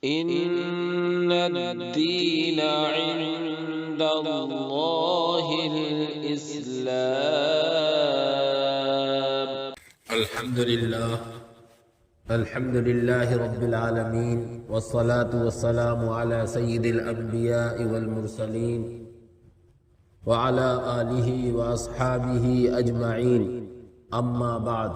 إن الدين عند الله الإسلام. الحمد لله رب العالمين، والصلاة والسلام على سيد الأنبياء والمرسلين وعلى آله وأصحابه أجمعين. أما بعد،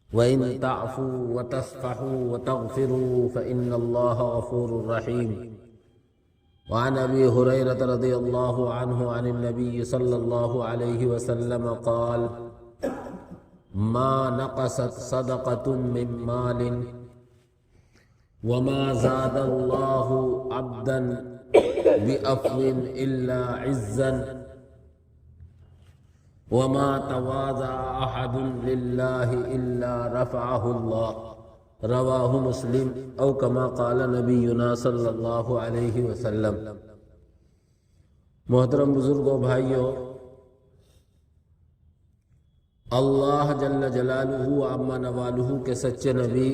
وإن تعفوا وتصفحوا وتغفروا فإن الله غفور رحيم. وعن أبي هريرة رضي الله عنه عن النبي صلى الله عليه وسلم قال: ما نقصت صدقة من مال وما زاد الله عبدا بعفو إلا عزا وما تواضع أحد لله إلا رفعه الله. رواہ مسلم او کما قال نبینا صلی اللہ علیہ وسلم. محترم بزرگوں، بھائیوں، اللہ جل جلالہ و عما نوالہ کے سچے نبی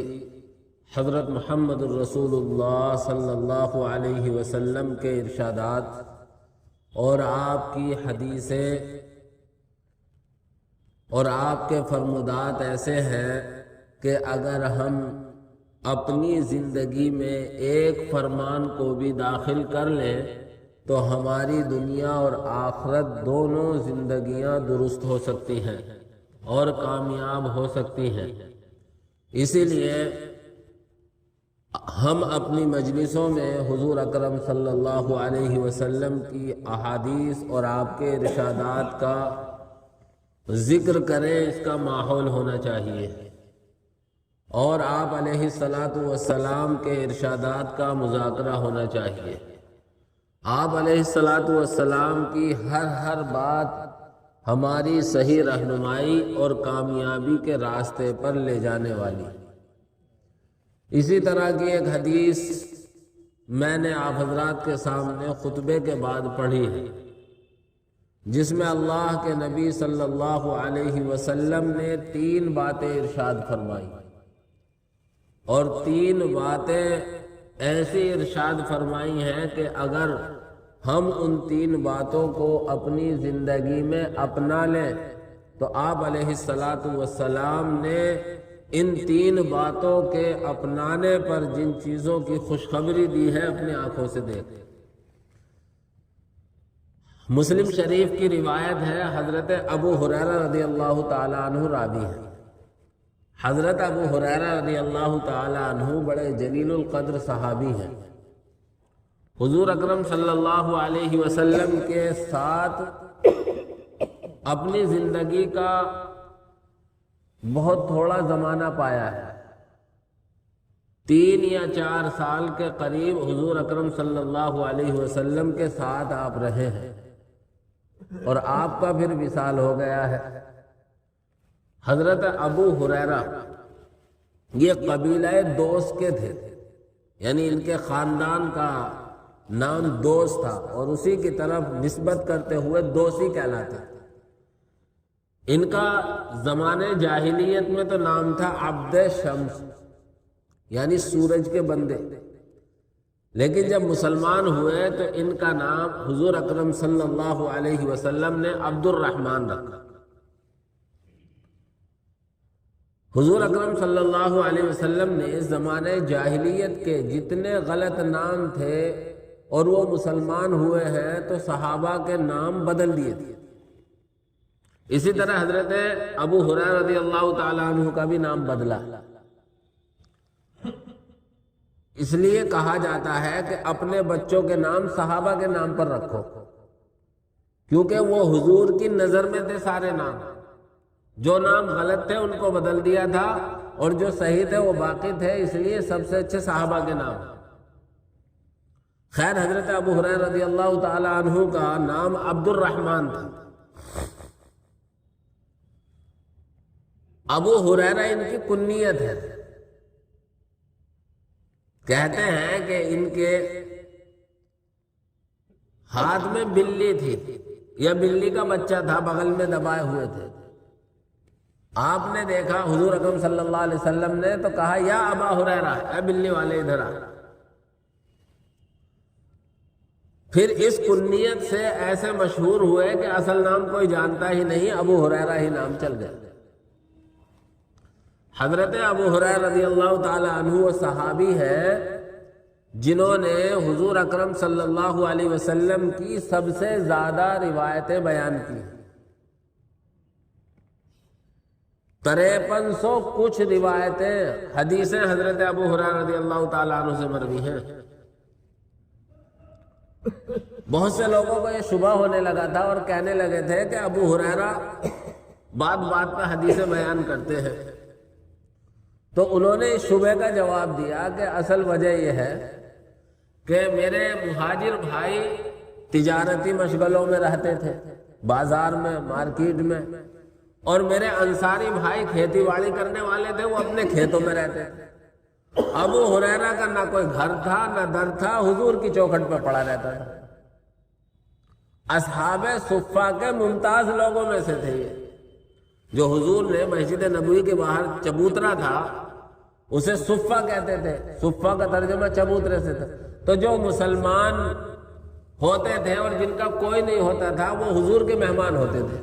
حضرت محمد الرسول اللہ صلی اللہ علیہ وسلم کے ارشادات اور آپ کی حدیثیں اور آپ کے فرمودات ایسے ہیں کہ اگر ہم اپنی زندگی میں ایک فرمان کو بھی داخل کر لیں تو ہماری دنیا اور آخرت دونوں زندگیاں درست ہو سکتی ہیں اور کامیاب ہو سکتی ہیں. اسی لیے ہم اپنی مجلسوں میں حضور اکرم صلی اللہ علیہ وسلم کی احادیث اور آپ کے ارشادات کا ذکر کریں. اس کا ماحول ہونا چاہیے اور آپ علیہ السلام کے ارشادات کا مذاکرہ ہونا چاہیے. آپ علیہ السلام کی ہر بات ہماری صحیح رہنمائی اور کامیابی کے راستے پر لے جانے والی. اسی طرح کی ایک حدیث میں نے آپ حضرات کے سامنے خطبے کے بعد پڑھی ہے، جس میں اللہ کے نبی صلی اللہ علیہ وسلم نے 3 باتیں ارشاد فرمائی، اور 3 باتیں ایسی ارشاد فرمائی ہیں کہ اگر ہم ان 3 باتوں کو اپنی زندگی میں اپنا لیں تو آپ علیہ السلام نے ان 3 باتوں کے اپنانے پر جن چیزوں کی خوشخبری دی ہے اپنی آنکھوں سے دیکھ. مسلم شریف کی روایت ہے، حضرت ابو ہریرہ رضی اللہ تعالی عنہ راوی ہے. حضرت ابو ہریرہ رضی اللہ تعالی عنہ بڑے جلیل القدر صحابی ہیں. حضور اکرم صلی اللہ علیہ وسلم کے ساتھ اپنی زندگی کا بہت تھوڑا زمانہ پایا ہے. 3 یا 4 سال کے قریب حضور اکرم صلی اللہ علیہ وسلم کے ساتھ آپ رہے ہیں، اور آپ کا پھر وصال ہو گیا ہے. حضرت ابو ہریرہ یہ قبیلہ دوس کے تھے، یعنی ان کے خاندان کا نام دوس تھا اور اسی کی طرف نسبت کرتے ہوئے دوسی کہلاتے. ان کا زمانے جاہلیت میں تو نام تھا عبد شمس، یعنی سورج کے بندے، لیکن جب مسلمان ہوئے تو ان کا نام حضور اکرم صلی اللہ علیہ وسلم نے عبد الرحمن رکھا. حضور اکرم صلی اللہ علیہ وسلم نے زمانے جاہلیت کے جتنے غلط نام تھے اور وہ مسلمان ہوئے ہیں تو صحابہ کے نام بدل دیے تھے. اسی طرح حضرت ابو ہریرہ رضی اللہ تعالیٰ عنہ کا بھی نام بدلا. اس لیے کہا جاتا ہے کہ اپنے بچوں کے نام صحابہ کے نام پر رکھو، کیونکہ وہ حضور کی نظر میں تھے سارے نام. جو نام غلط تھے ان کو بدل دیا تھا اور جو صحیح تھے وہ باقی تھے، اس لیے سب سے اچھے صحابہ کے نام. خیر، حضرت ابو ہریرہ رضی اللہ تعالی عنہ کا نام عبد الرحمن تھا. ابو ہریرہ ان کی کنیت ہے. کہتے ہیں کہ ان کے ہاتھ میں بلی تھی یا بلی کا بچہ تھا، بغل میں دبائے ہوئے تھے. آپ نے دیکھا حضور اکرم صلی اللہ علیہ وسلم نے تو کہا یا ابا ہریرہ، اے بلی والے ادھر آ۔ پھر اس کنیت سے ایسے مشہور ہوئے کہ اصل نام کوئی جانتا ہی نہیں، ابو ہریرہ ہی نام چل گیا۔ حضرت ابو ہریرہ رضی اللہ تعالی عنہ وہ صحابی ہیں جنہوں نے حضور اکرم صلی اللہ علیہ وسلم کی سب سے زیادہ روایتیں بیان کی، 5300 کچھ روایتیں حدیثیں حضرت ابو ہریرہ رضی اللہ تعالیٰ عنہ سے مروی ہیں۔ بہت سے لوگوں کو یہ شبہ ہونے لگا تھا اور کہنے لگے تھے کہ ابو ہریرہ بات بات پہ حدیثیں بیان کرتے ہیں، تو انہوں نے اس شبہ کا جواب دیا کہ اصل وجہ یہ ہے کہ میرے مہاجر بھائی تجارتی مشغلوں میں رہتے تھے، بازار میں، مارکیٹ میں، اور میرے انصاری بھائی کھیتی باڑی کرنے والے تھے، وہ اپنے کھیتوں میں رہتے تھے۔ ابو ہریرہ کا نہ کوئی گھر تھا نہ در تھا، حضور کی چوکھٹ پہ پڑا رہتا تھا۔ اصحاب صفہ کے ممتاز لوگوں میں سے تھے یہ، جو حضور نے مسجد نبوی کے باہر چبوترا تھا اسے صفہ کہتے تھے، صفہ کا ترجمہ چبوترے سے تھا۔ تو جو مسلمان ہوتے تھے اور جن کا کوئی نہیں ہوتا تھا وہ حضور کے مہمان ہوتے تھے،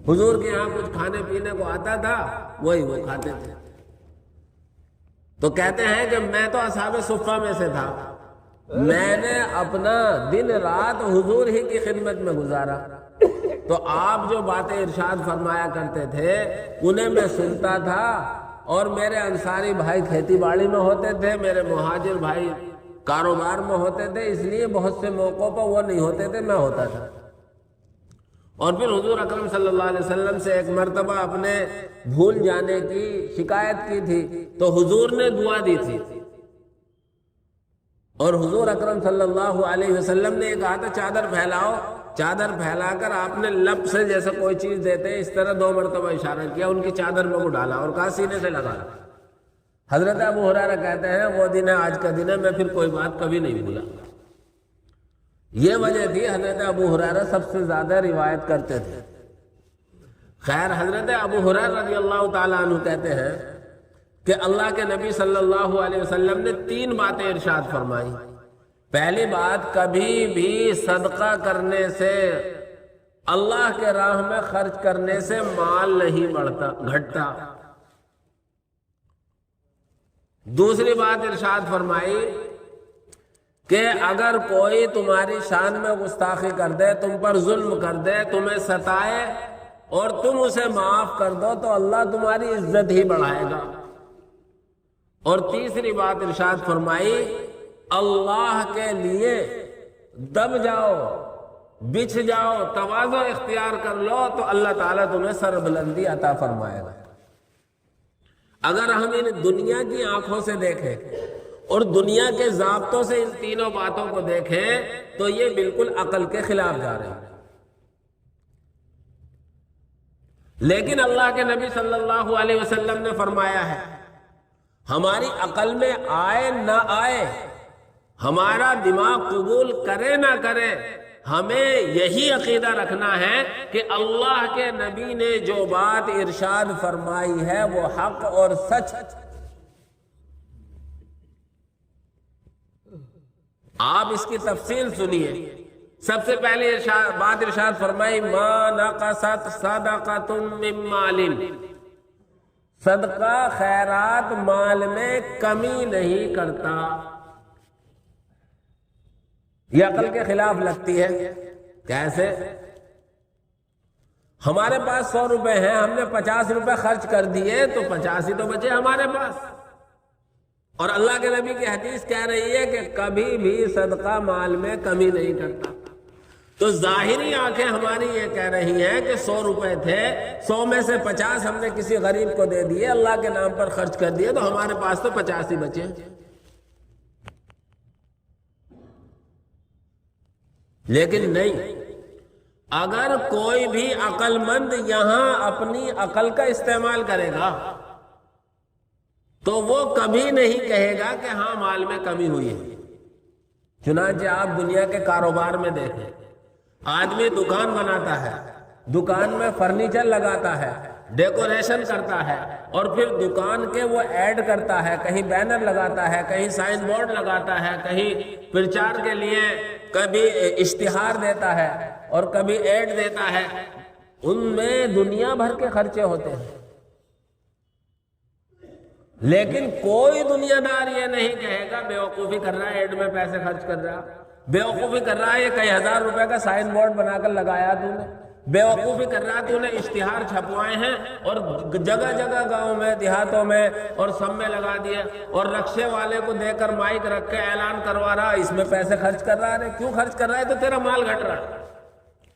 حضور کے یہاں کچھ کھانے پینے کو آتا تھا وہی وہ کھاتے تھے۔ تو کہتے ہیں کہ میں تو اصحاب صفہ میں سے تھا، میں نے اپنا دن رات حضور ہی کی خدمت میں گزارا، تو آپ جو باتیں ارشاد فرمایا کرتے تھے انہیں میں سنتا تھا، اور میرے انصاری بھائی کھیتی باڑی میں ہوتے تھے، میرے مہاجر بھائی کاروبار میں ہوتے تھے، اس لیے بہت سے موقعوں پر وہ نہیں ہوتے تھے، میں ہوتا تھا۔ اور پھر حضور اکرم صلی اللہ علیہ وسلم سے ایک مرتبہ اپنے بھول جانے کی شکایت کی تھی تو حضور نے دعا دی تھی، اور حضور اکرم صلی اللہ علیہ وسلم نے یہ کہا تھا چادر پھیلاؤ، چادر پھیلا کر آپ نے لب سے جیسے کوئی چیز دیتے ہیں اس طرح 2 مرتبہ اشارہ کیا، ان کی چادر میں وہ ڈالا اور کہا سینے سے لگا۔ حضرت ابو ہریرہ کہتے ہیں وہ دن ہے آج کا دن ہے، میں پھر کوئی بات کبھی نہیں بھولا۔ یہ وجہ تھی حضرت ابو ہریرہ سب سے زیادہ روایت کرتے تھے۔ خیر، حضرت ابو ہریرہ رضی اللہ تعالیٰ عنہ کہتے ہیں کہ اللہ کے نبی صلی اللہ علیہ وسلم نے 3 باتیں ارشاد فرمائی۔ پہلی بات، کبھی بھی صدقہ کرنے سے، اللہ کے راہ میں خرچ کرنے سے مال نہیں بڑھتا، گھٹتا۔ دوسری بات ارشاد فرمائی کہ اگر کوئی تمہاری شان میں گستاخی کر دے، تم پر ظلم کر دے، تمہیں ستائے اور تم اسے معاف کر دو تو اللہ تمہاری عزت ہی بڑھائے گا۔ اور تیسری بات ارشاد فرمائی، اللہ کے لیے دب جاؤ، بچھ جاؤ، تواضع اختیار کر لو تو اللہ تعالیٰ تمہیں سربلندی عطا فرمائے گا۔ اگر ہم ان دنیا کی آنکھوں سے دیکھیں اور دنیا کے ضابطوں سے ان تینوں باتوں کو دیکھیں تو یہ بالکل عقل کے خلاف جا رہے ہیں، لیکن اللہ کے نبی صلی اللہ علیہ وسلم نے فرمایا ہے ہماری عقل میں آئے نہ آئے، ہمارا دماغ قبول کرے نہ کرے، ہمیں یہی عقیدہ رکھنا ہے کہ اللہ کے نبی نے جو بات ارشاد فرمائی ہے وہ حق اور سچ۔ آپ اس کی تفصیل سنیے۔ سب سے پہلے بات ارشاد فرمائی، ما نقصت صدقۃ من مال، صدقہ خیرات مال میں کمی نہیں کرتا۔ یہ عقل کے خلاف لگتی ہے۔ کیسے؟ ہمارے پاس 100 روپے ہیں، ہم نے 50 روپے خرچ کر دیے تو 50 ہی تو بچے ہمارے پاس، اور اللہ کے نبی کی حدیث کہہ رہی ہے کہ کبھی بھی صدقہ مال میں کمی نہیں کرتا۔ تو ظاہری آنکھیں ہماری یہ کہہ رہی ہیں کہ 100 روپے تھے، 100 میں سے 50 ہم نے کسی غریب کو دے دیے، اللہ کے نام پر خرچ کر دیے تو ہمارے پاس تو 50 ہی بچے۔ لیکن نہیں، اگر کوئی بھی عقل مند یہاں اپنی عقل کا استعمال کرے گا تو وہ کبھی نہیں کہے گا کہ ہاں مال میں کمی ہوئی ہے۔ چنانچہ آپ دنیا کے کاروبار میں دیکھیں، آدمی دکان بناتا ہے، دکان میں فرنیچر لگاتا ہے، ڈیکوریشن کرتا ہے اور پھر دکان کے وہ ایڈ کرتا ہے، کہیں بینر لگاتا ہے، کہیں سائن بورڈ لگاتا ہے، کہیں پرچار کے لیے کبھی اشتہار دیتا ہے اور کبھی ایڈ دیتا ہے، ان میں دنیا بھر کے خرچے ہوتے ہیں۔ لیکن کوئی دنیا دار یہ نہیں کہے گا بیوقوفی کر رہا ہے، ایڈ میں پیسے خرچ کر رہا، بیوقوفی کر رہا ہے، یہ کئی ہزار روپے کا سائن بورڈ بنا کر لگایا تو نے، بیوقوفی کر رہا ہے تو نے اشتہار چھپوائے ہیں اور جگہ جگہ گاؤں میں، دیہاتوں میں اور سب میں لگا دیا، اور رکشے والے کو دے کر مائک رکھ کے اعلان کروا رہا، اس میں پیسے خرچ کر رہا ہے۔ کیوں خرچ کر رہا ہے؟ تو تیرا مال گھٹ رہا ہے۔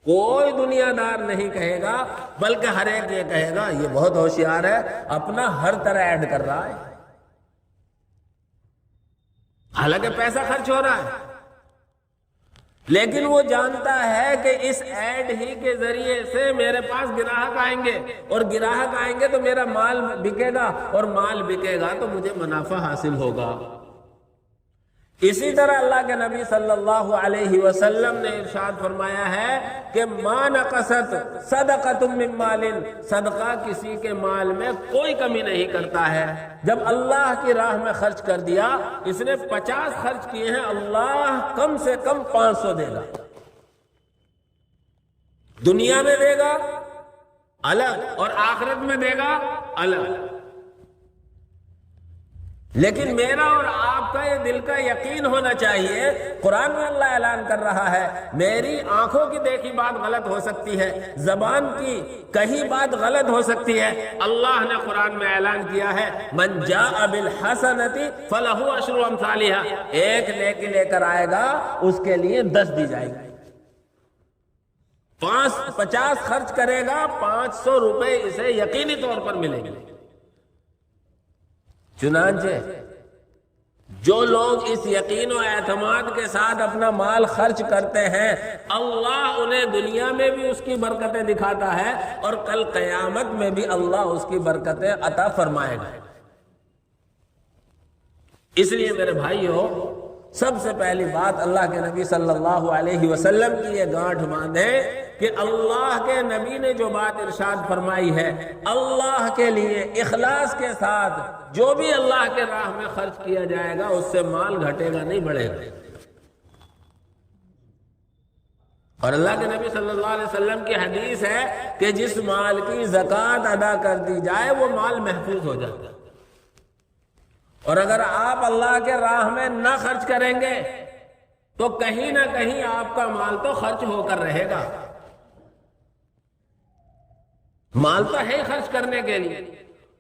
کوئی دنیا دار نہیں کہے گا، بلکہ ہر ایک یہ کہے گا یہ بہت ہوشیار ہے، اپنا ہر طرح ایڈ کر رہا ہے، حالانکہ پیسہ خرچ ہو رہا ہے، لیکن وہ جانتا ہے کہ اس ایڈ ہی کے ذریعے سے میرے پاس گراہک آئیں گے، اور گراہک آئیں گے تو میرا مال بکے گا، اور مال بکے گا تو مجھے منافع حاصل ہوگا۔ اسی طرح اللہ کے نبی صلی اللہ علیہ وسلم نے ارشاد فرمایا ہے کہ ما نقصت صدقۃ من مال، صدقہ کسی کے مال میں کوئی کمی نہیں کرتا ہے۔ جب اللہ کی راہ میں خرچ کر دیا، اس نے 50 خرچ کیے ہیں، اللہ کم سے کم 500 دے گا، دنیا میں دے گا الگ اور آخرت میں دے گا الگ۔ لیکن میرا اور آپ کا یہ دل کا یقین ہونا چاہیے، قرآن میں اللہ اعلان کر رہا ہے میری آنکھوں کی دیکھی بات غلط ہو سکتی ہے، زبان کی کہی بات غلط ہو سکتی ہے، اللہ نے قرآن میں اعلان کیا ہے من جاء بالحسنۃ فلہ عشر امثالھا، ایک نیکی لے کر آئے گا اس کے لیے 10 دی جائے گی، 50 خرچ کرے گا 500 روپے اسے یقینی طور پر ملیں گے۔ چنانچہ جو لوگ اس یقین و اعتماد کے ساتھ اپنا مال خرچ کرتے ہیں، اللہ انہیں دنیا میں بھی اس کی برکتیں دکھاتا ہے اور کل قیامت میں بھی اللہ اس کی برکتیں عطا فرمائے گا۔ اس لیے میرے بھائیو، سب سے پہلی بات اللہ کے نبی صلی اللہ علیہ وسلم کی یہ گانٹھ باندھیں کہ اللہ کے نبی نے جو بات ارشاد فرمائی ہے، اللہ کے لیے اخلاص کے ساتھ جو بھی اللہ کے راہ میں خرچ کیا جائے گا اس سے مال گھٹے گا نہیں بڑھے گا۔ اور اللہ کے نبی صلی اللہ علیہ وسلم کی حدیث ہے کہ جس مال کی زکوٰۃ ادا کر دی جائے وہ مال محفوظ ہو جاتا ہے، اور اگر آپ اللہ کے راہ میں نہ خرچ کریں گے تو کہیں نہ کہیں آپ کا مال تو خرچ ہو کر رہے گا۔ مال تو ہے خرچ کرنے کے لیے،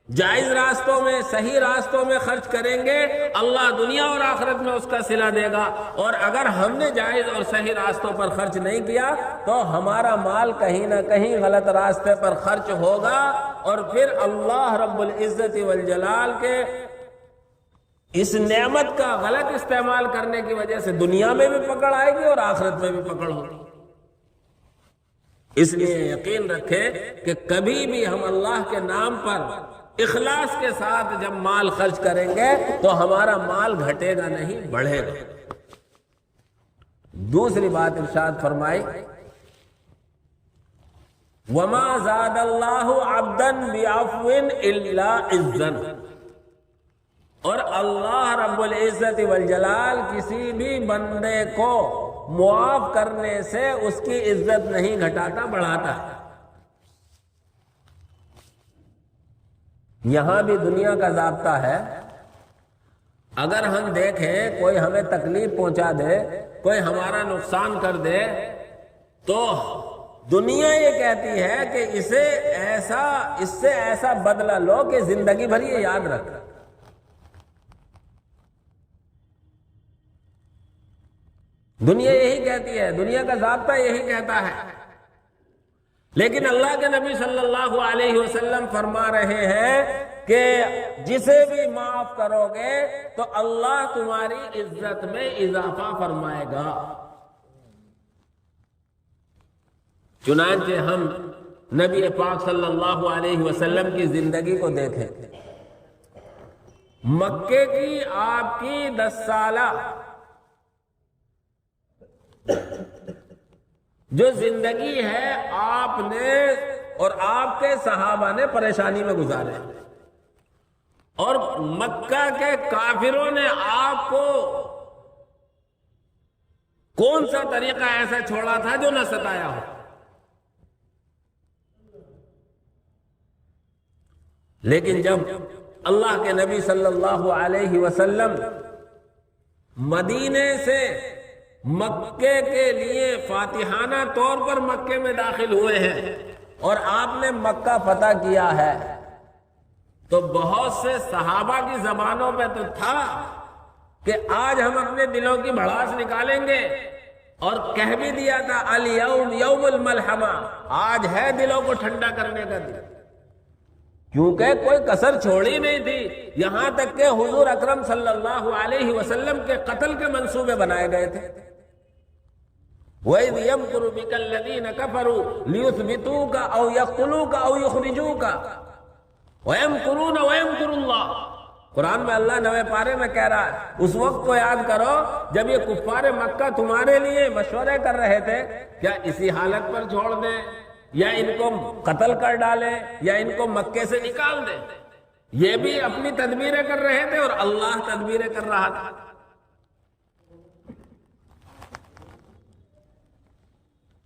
جائز راستوں میں، صحیح راستوں میں خرچ کریں گے، اللہ دنیا اور آخرت میں اس کا صلہ دے گا، اور اگر ہم نے جائز اور صحیح راستوں پر خرچ نہیں کیا تو ہمارا مال کہیں نہ کہیں غلط راستے پر خرچ ہوگا، اور پھر اللہ رب العزت والجلال کے اس نعمت کا غلط استعمال کرنے کی وجہ سے دنیا میں بھی پکڑ آئے گی اور آخرت میں بھی پکڑ ہوگی۔ اس لیے یقین رکھیں کہ کبھی بھی ہم اللہ کے نام پر اخلاص کے ساتھ جب مال خرچ کریں گے تو ہمارا مال گھٹے گا نہیں، بڑھے گا۔ دوسری بات ارشاد فرمائی وَمَا زَادَ اللَّهُ عَبْدًا بِعَفْوٍ إِلَّا عِزًّا، اور اللہ رب العزت والجلال کسی بھی بندے کو معاف کرنے سے اس کی عزت نہیں گھٹاتا، بڑھاتا ہے۔ یہاں بھی دنیا کا ضابطہ ہے، اگر ہم دیکھیں کوئی ہمیں تکلیف پہنچا دے، کوئی ہمارا نقصان کر دے، تو دنیا یہ کہتی ہے کہ اس سے ایسا بدلہ لو کہ زندگی بھر یہ یاد رکھ۔ دنیا یہی کہتی ہے، دنیا کا ضابطہ یہی کہتا ہے، لیکن اللہ کے نبی صلی اللہ علیہ وسلم فرما رہے ہیں کہ جسے بھی معاف کرو گے تو اللہ تمہاری عزت میں اضافہ فرمائے گا۔ چنانچہ ہم نبی پاک صلی اللہ علیہ وسلم کی زندگی کو دیکھیں، مکے کی آپ کی 10 سالہ جو زندگی ہے، آپ نے اور آپ کے صحابہ نے پریشانی میں گزارے، اور مکہ کے کافروں نے آپ کو کون سا طریقہ ایسا چھوڑا تھا جو نہ ستایا ہو؟ لیکن جب اللہ کے نبی صلی اللہ علیہ وسلم مدینے سے مکے کے لیے فاتحانہ طور پر مکے میں داخل ہوئے ہیں اور آپ نے مکہ فتح کیا ہے، تو بہت سے صحابہ کی زبانوں پہ تو تھا کہ آج ہم اپنے دلوں کی بھڑاس نکالیں گے، اور کہہ بھی دیا تھا الیوم یوم الملحمہ، آج ہے دلوں کو ٹھنڈا کرنے کا دن، کیونکہ کوئی کسر چھوڑی نہیں تھی، یہاں تک کہ حضور اکرم صلی اللہ علیہ وسلم کے قتل کے منصوبے بنائے گئے تھے۔ وَإِذْ يَمْكُرُ بِكَ الَّذِينَ كَفَرُوا لِيُثْبِتُوكَ أَوْ يَقْتُلُوكَ أَوْ يُخْرِجُوكَ وَيَمْكُرُونَ وَيَمْكُرُ اللَّهُ۔ قرآن میں اللہ 9ویں پارے میں کہہ رہا ہے اس وقت کو یاد کرو جب یہ کفار مکہ تمہارے لیے مشورے کر رہے تھے، کیا اسی حالت پر چھوڑ دیں یا ان کو قتل کر ڈالیں یا ان کو مکے سے نکال دیں؟ یہ بھی اپنی تدبیریں کر رہے تھے اور اللہ تدبیریں کر رہا تھا۔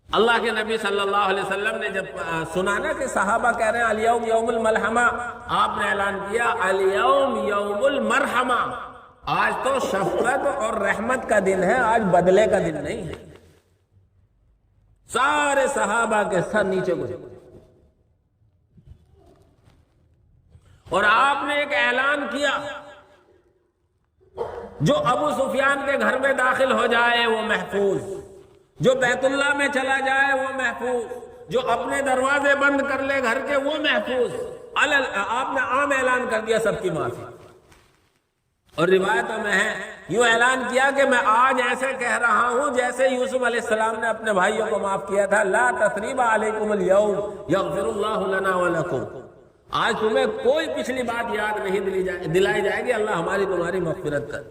اللہ کے نبی صلی اللہ علیہ وسلم نے جب سنا نا کہ صحابہ کہہ رہے ہیں الیوم یوم الملحمہ، آپ نے اعلان کیا الیوم یوم المرحمہ، آج تو شفقت اور رحمت کا دن ہے، آج بدلے کا دن نہیں ہے۔ سارے صحابہ کے سر نیچے گزرے اور آپ نے ایک اعلان کیا، جو ابو سفیان کے گھر میں داخل ہو جائے وہ محفوظ، جو بیت اللہ میں چلا جائے وہ محفوظ، جو اپنے دروازے بند کر لے گھر کے وہ محفوظ۔ آپ نے عام اعلان کر دیا سب کی معافی، اور روایتوں میں ہے یوں اعلان کیا کہ میں آج ایسے کہہ رہا ہوں جیسے یوسف علیہ السلام نے اپنے بھائیوں کو معاف کیا تھا، لا تثریب علیکم اليوم یغفر اللہ لنا ولکم، آج تمہیں کوئی پچھلی بات یاد نہیں دلائی جائے گی، اللہ ہماری تمہاری مغفرت کر۔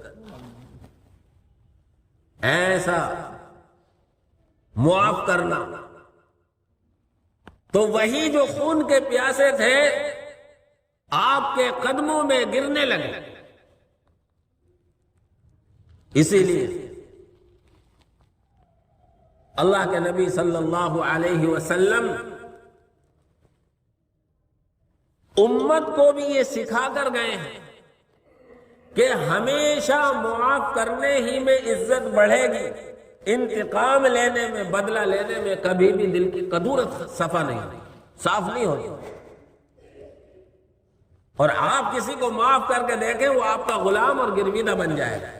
ایسا معاف کرنا، تو وہی جو خون کے پیاسے تھے آپ کے قدموں میں گرنے لگے۔ اسی لیے اللہ کے نبی صلی اللہ علیہ وسلم امت کو بھی یہ سکھا کر گئے ہیں کہ ہمیشہ معاف کرنے ہی میں عزت بڑھے گی، انتقام لینے میں، بدلہ لینے میں کبھی بھی دل کی کدورت صاف نہیں ہوتی۔ اور آپ کسی کو معاف کر کے دیکھیں وہ آپ کا غلام اور گرویدہ بن جائے گا۔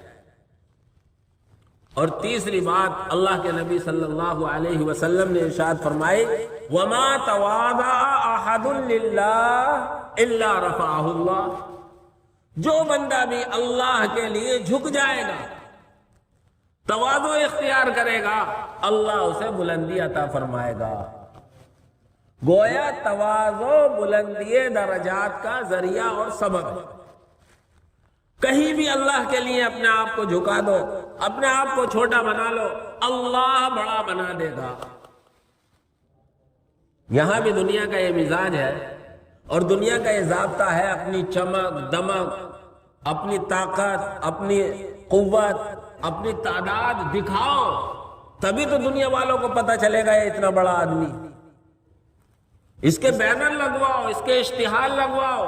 اور تیسری بات اللہ کے نبی صلی اللہ علیہ وسلم نے ارشاد فرمائی وَمَا تَوَاضَعَ أَحَدٌ لِلَّهِ إِلَّا رَفَعَهُ اللَّهُ، جو بندہ بھی اللہ کے لیے جھک جائے گا، تواضع اختیار کرے گا، اللہ اسے بلندی عطا فرمائے گا۔ گویا تواضع بلندی درجات کا ذریعہ اور سبب ہے۔ کہیں بھی اللہ کے لیے اپنے آپ کو جھکا دو، اپنے آپ کو چھوٹا بنا لو، اللہ بڑا بنا دے گا۔ یہاں بھی دنیا کا یہ مزاج ہے اور دنیا کا یہ ضابطہ ہے، اپنی چمک دمک، اپنی طاقت، اپنی قوت، اپنی تعداد دکھاؤ، تبھی تو دنیا والوں کو پتہ چلے گا یہ اتنا بڑا آدمی۔ اس کے بینر لگواؤ، اس کے اشتہار لگواؤ،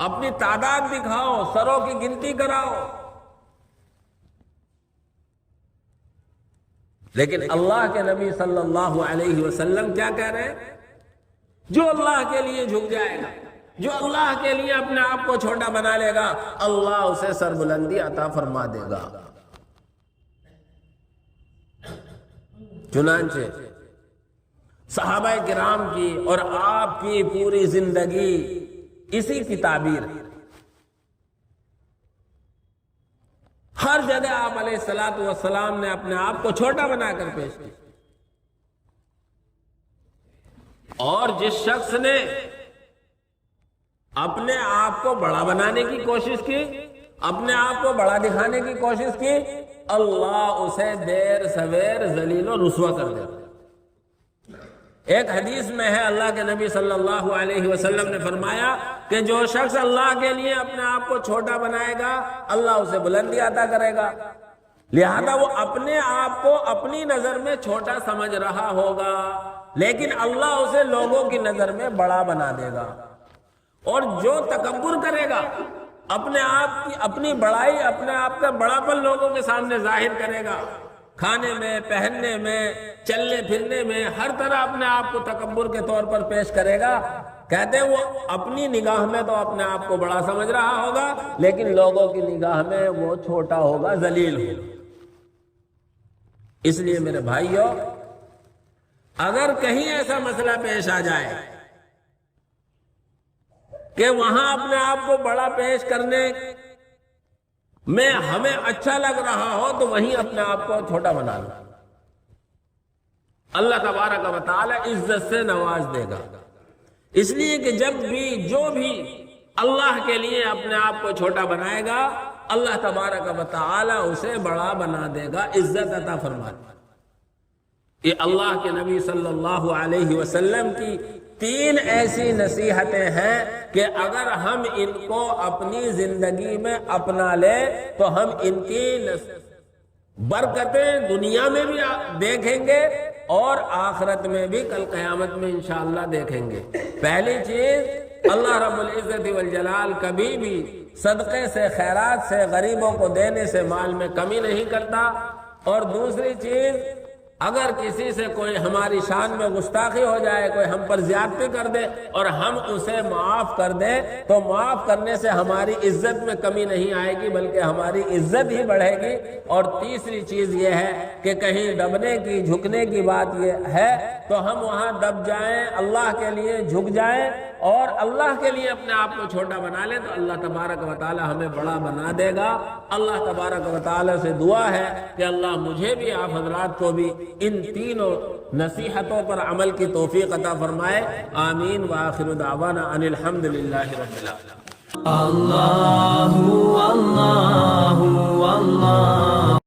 اپنی تعداد دکھاؤ، سروں کی گنتی کراؤ۔ لیکن اللہ کے نبی صلی اللہ علیہ وسلم کیا کہہ رہے ہیں؟ جو اللہ کے لیے جھک جائے گا، جو اللہ کے لیے اپنے آپ کو چھوٹا بنا لے گا، اللہ اسے سربلندی عطا فرما دے گا۔ چنانچہ صحابہ کرام کی اور آپ کی پوری زندگی اسی کی تعبیر ہے۔ ہر جگہ آپ علیہ الصلوۃ والسلام نے اپنے آپ کو چھوٹا بنا کر پیش کیا، اور جس شخص نے اپنے آپ کو بڑا بنانے کی کوشش کی، اپنے آپ کو بڑا دکھانے کی کوشش کی، اللہ اسے دیر سویر ذلیل و رسوا کر دے۔ ایک حدیث میں ہے اللہ کے نبی صلی اللہ علیہ وسلم نے فرمایا کہ جو شخص اللہ کے لیے اپنے آپ کو چھوٹا بنائے گا اللہ اسے بلندی عطا کرے گا، لہذا وہ اپنے آپ کو اپنی نظر میں چھوٹا سمجھ رہا ہوگا، لیکن اللہ اسے لوگوں کی نظر میں بڑا بنا دے گا۔ اور جو تکبر کرے گا، اپنے آپ کی اپنی بڑائی، اپنے آپ کا بڑاپن لوگوں کے سامنے ظاہر کرے گا، کھانے میں، پہننے میں، چلنے پھرنے میں، ہر طرح اپنے آپ کو تکبر کے طور پر پیش کرے گا، کہتے ہیں وہ اپنی نگاہ میں تو اپنے آپ کو بڑا سمجھ رہا ہوگا، لیکن لوگوں کی نگاہ میں وہ چھوٹا ہوگا، ذلیل ہوگا۔ اس لیے میرے بھائیوں، اگر کہیں ایسا مسئلہ پیش آ جائے کہ وہاں اپنے آپ کو بڑا پیش کرنے میں ہمیں اچھا لگ رہا ہو تو وہیں اپنے آپ کو چھوٹا بنا لو، اللہ تبارک و تعالی عزت سے نواز دے گا۔ اس لیے کہ جب بھی جو بھی اللہ کے لیے اپنے آپ کو چھوٹا بنائے گا اللہ تبارک و تعالی اسے بڑا بنا دے گا، عزت عطا فرما دے گا۔ یہ اللہ کے نبی صلی اللہ علیہ وسلم کی 3 ایسی نصیحتیں ہیں کہ اگر ہم ان کو اپنی زندگی میں اپنا لیں تو ہم ان کی برکتیں دنیا میں بھی دیکھیں گے اور آخرت میں بھی، کل قیامت میں انشاءاللہ دیکھیں گے۔ پہلی چیز، اللہ رب العزت والجلال کبھی بھی صدقے سے، خیرات سے، غریبوں کو دینے سے مال میں کمی نہیں کرتا۔ اور دوسری چیز، اگر کسی سے کوئی ہماری شان میں گستاخی ہو جائے، کوئی ہم پر زیادتی کر دے اور ہم اسے معاف کر دیں تو معاف کرنے سے ہماری عزت میں کمی نہیں آئے گی بلکہ ہماری عزت ہی بڑھے گی۔ اور تیسری چیز یہ ہے کہ کہیں دبنے کی، جھکنے کی بات یہ ہے تو ہم وہاں دب جائیں، اللہ کے لیے جھک جائیں اور اللہ کے لیے اپنے آپ کو چھوٹا بنا لیں تو اللہ تبارک و تعالی ہمیں بڑا بنا دے گا۔ اللہ تبارک و تعالی سے دعا ہے کہ اللہ مجھے بھی، آپ حضرات کو بھی ان تینوں نصیحتوں پر عمل کی توفیق عطا فرمائے۔ آمین۔ وآخر دعوانا ان الحمد للہ رب العالمین۔